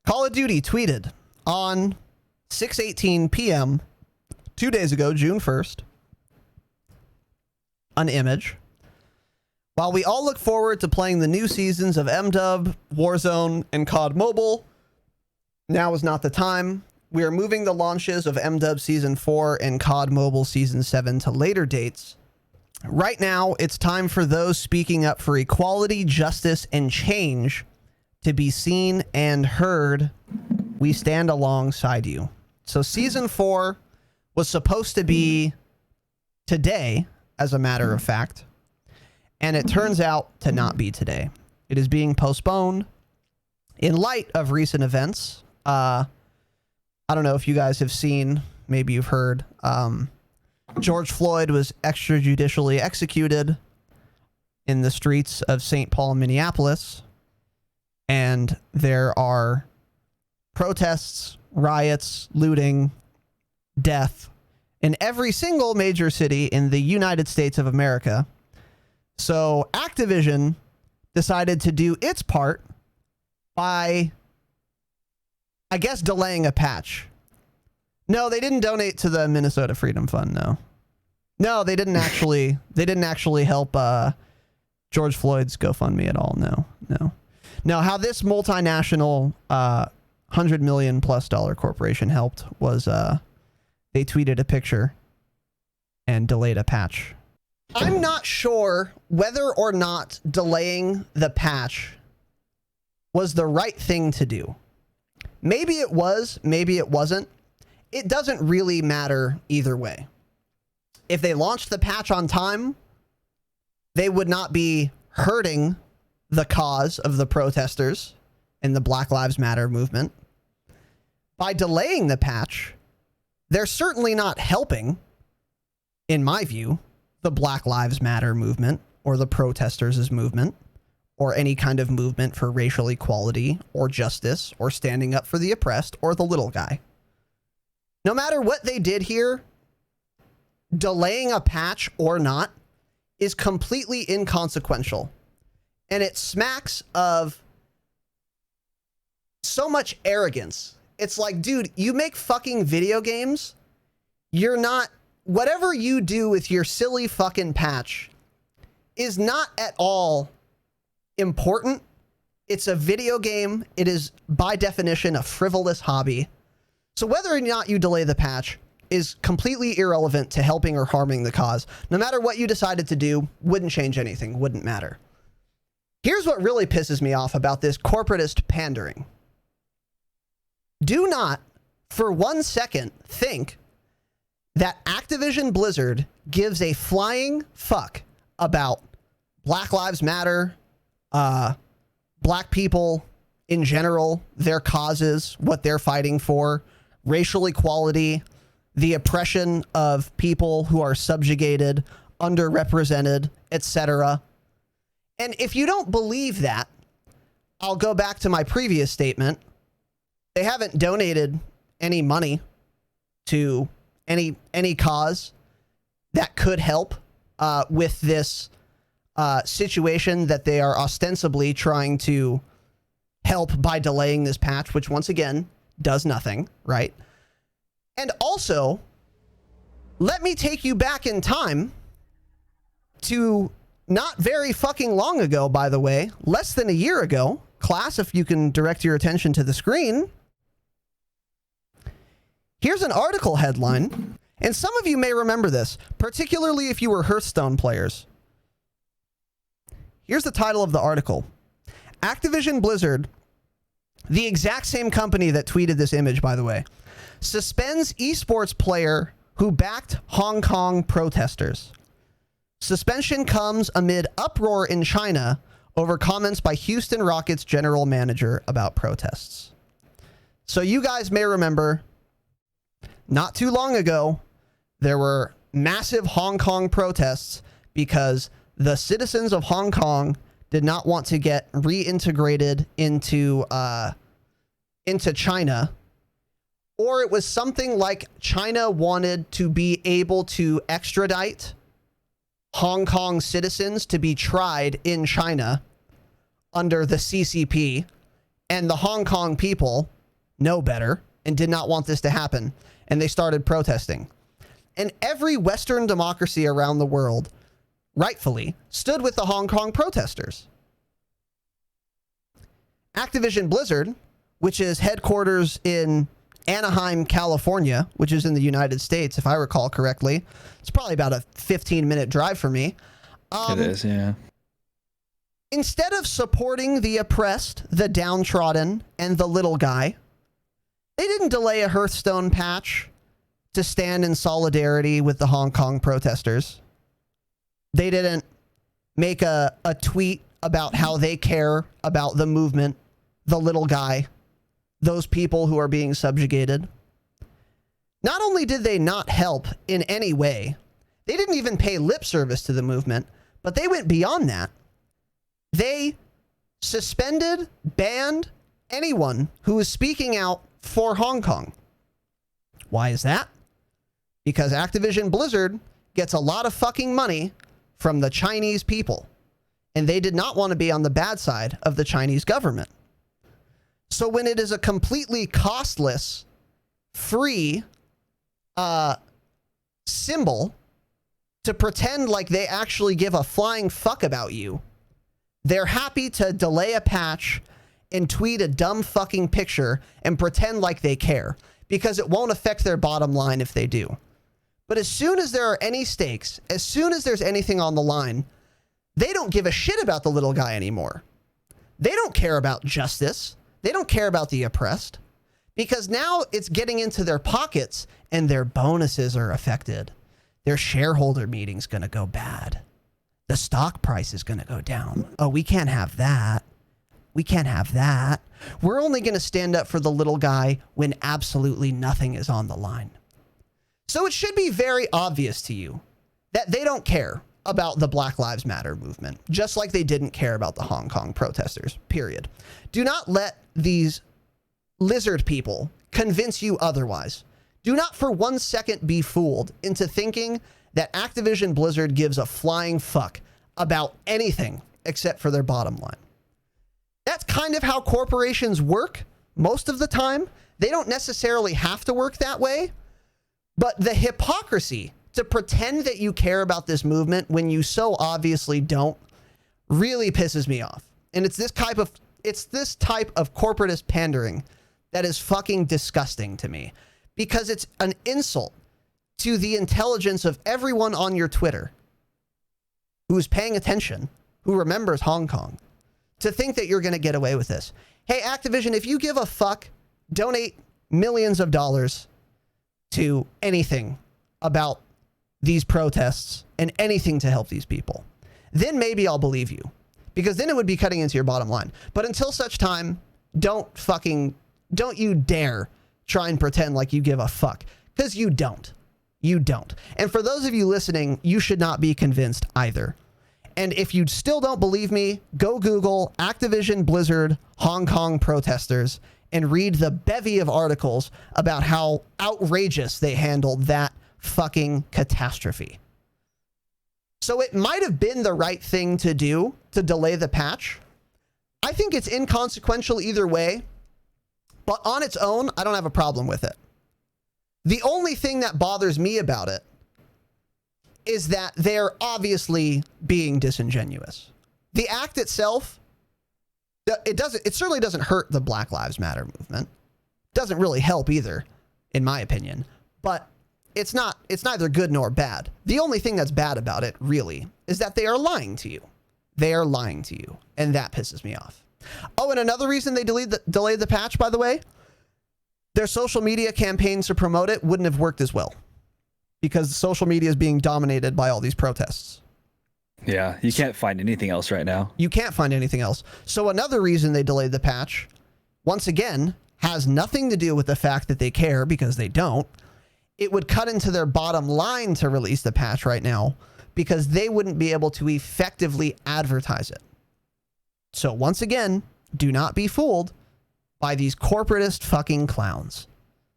Call of Duty tweeted on 6:18 p.m. 2 days ago, June 1st, an image. While we all look forward to playing the new seasons of MW, Warzone, and COD Mobile, now is not the time. We are moving the launches of MW Season 4 and COD Mobile Season 7 to later dates. Right now, it's time for those speaking up for equality, justice, and change to be seen and heard. We stand alongside you. So Season 4 was supposed to be today, as a matter of fact, and it turns out to not be today. It is being postponed in light of recent events. I don't know if you guys have seen, maybe you've heard, George Floyd was extrajudicially executed in the streets of St. Paul, Minneapolis, and there are protests, riots, looting, death in every single major city in the United States of America. So Activision decided to do its part by, I guess, delaying a patch. No, they didn't donate to the Minnesota Freedom Fund. No, they didn't actually. They didn't actually help George Floyd's GoFundMe at all. No. How this multinational $100 million+ corporation helped was they tweeted a picture and delayed a patch. I'm not sure whether or not delaying the patch was the right thing to do. Maybe it was, maybe it wasn't. It doesn't really matter either way. If they launched the patch on time, they would not be hurting the cause of the protesters and the Black Lives Matter movement. By delaying the patch, they're certainly not helping, in my view, the Black Lives Matter movement or the protesters' movement or any kind of movement for racial equality or justice or standing up for the oppressed or the little guy. No matter what they did here, delaying a patch or not is completely inconsequential. And it smacks of so much arrogance. It's like, dude, you make fucking video games. You're not, whatever you do with your silly fucking patch is not at all important. It's a video game. It is by definition a frivolous hobby. So whether or not you delay the patch is completely irrelevant to helping or harming the cause. No matter what you decided to do, wouldn't change anything, wouldn't matter. Here's what really pisses me off about this corporatist pandering. Do not, for 1 second, think that Activision Blizzard gives a flying fuck about Black Lives Matter, black people in general, their causes, what they're fighting for, racial equality, the oppression of people who are subjugated, underrepresented, etc. And if you don't believe that, I'll go back to my previous statement. They haven't donated any money to any cause that could help with this situation that they are ostensibly trying to help by delaying this patch, which once again does nothing, right? And also, let me take you back in time to not very fucking long ago, by the way, less than a year ago. Class, if you can direct your attention to the screen. Here's an article headline, and some of you may remember this, particularly if you were Hearthstone players. Here's the title of the article. Activision Blizzard, the exact same company that tweeted this image, by the way, suspends esports player who backed Hong Kong protesters. Suspension comes amid uproar in China over comments by Houston Rockets general manager about protests. So you guys may remember, not too long ago, there were massive Hong Kong protests because the citizens of Hong Kong did not want to get reintegrated into China. Or it was something like China wanted to be able to extradite Hong Kong citizens to be tried in China under the CCP, and the Hong Kong people know better and did not want this to happen, and they started protesting. And every Western democracy around the world, rightfully, stood with the Hong Kong protesters. Activision Blizzard, which is headquarters in Anaheim, California, which is in the United States, if I recall correctly. It's probably about a 15-minute drive for me. It is, yeah. Instead of supporting the oppressed, the downtrodden, and the little guy, they didn't delay a Hearthstone patch to stand in solidarity with the Hong Kong protesters. They didn't make a tweet about how they care about the movement, the little guy, those people who are being subjugated. Not only did they not help in any way, they didn't even pay lip service to the movement, but they went beyond that. They suspended, banned anyone who was speaking out for Hong Kong. Why is that? Because Activision Blizzard gets a lot of fucking money from the Chinese people, and they did not want to be on the bad side of the Chinese government. So when it is a completely costless, free symbol to pretend like they actually give a flying fuck about you, they're happy to delay a patch and tweet a dumb fucking picture and pretend like they care, because it won't affect their bottom line if they do. But as soon as there are any stakes, as soon as there's anything on the line, they don't give a shit about the little guy anymore. They don't care about justice. They don't care about the oppressed, because now it's getting into their pockets and their bonuses are affected. Their shareholder meeting's going to go bad. The stock price is going to go down. Oh, we can't have that. We can't have that. We're only going to stand up for the little guy when absolutely nothing is on the line. So it should be very obvious to you that they don't care about the Black Lives Matter movement, just like they didn't care about the Hong Kong protesters, period. Do not let these lizard people convince you otherwise. Do not for 1 second be fooled into thinking that Activision Blizzard gives a flying fuck about anything except for their bottom line. That's kind of how corporations work most of the time. They don't necessarily have to work that way, but the hypocrisy to pretend that you care about this movement when you so obviously don't really pisses me off. And it's this type of corporatist pandering that is fucking disgusting to me, because it's an insult to the intelligence of everyone on your Twitter who is paying attention, who remembers Hong Kong, to think that you're going to get away with this. Hey, Activision, if you give a fuck, donate millions of dollars to anything about these protests and anything to help these people. Then maybe I'll believe you, because then it would be cutting into your bottom line. But until such time, don't you dare try and pretend like you give a fuck, because you don't. You don't. And for those of you listening, you should not be convinced either. And if you still don't believe me, go Google Activision Blizzard Hong Kong protesters and read the bevy of articles about how outrageous they handled that fucking catastrophe. So it might have been the right thing to do to delay the patch. I think it's inconsequential either way, but on its own, I don't have a problem with it. The only thing that bothers me about it is that they're obviously being disingenuous. The act itself, it certainly doesn't hurt the Black Lives Matter movement. Doesn't really help either, in my opinion. But it's neither good nor bad. The only thing that's bad about it, really, is that they are lying to you. They are lying to you, and that pisses me off. Oh, and another reason they delayed the patch, by the way, their social media campaigns to promote it wouldn't have worked as well, because social media is being dominated by all these protests. Yeah, you can't find anything else right now. You can't find anything else. So another reason they delayed the patch, once again, has nothing to do with the fact that they care, because they don't. It would cut into their bottom line to release the patch right now, because they wouldn't be able to effectively advertise it. So once again, do not be fooled by these corporatist fucking clowns.